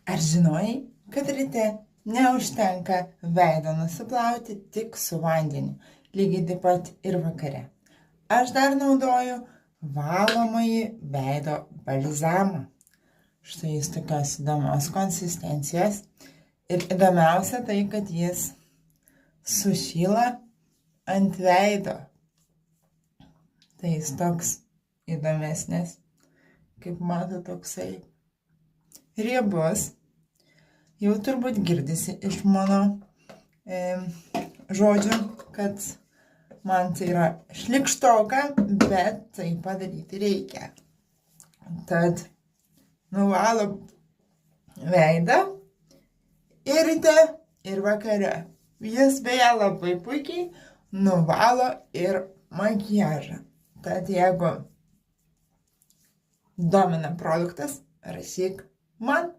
Ar žinojai, kad ryte neužtenka veido nusiplauti tik su vandeniu, lygiai taip pat ir vakare? Aš dar naudoju valomąjį veido balzamą. Štai jis tokios įdomios konsistencijos ir įdomiausia tai, kad jis sušyla ant veido. Tai jis toks įdomesnis, kaip mato, toksai riebus. Jau turbūt girdisi iš mano žodžių, kad man tai yra šlikštoka, bet tai padaryti reikia. Tad nuvalo veidą ir ryte, ir vakare. Jis beje labai puikiai nuvalo ir makiažą. Tad jeigu domina produktas, rašyk man.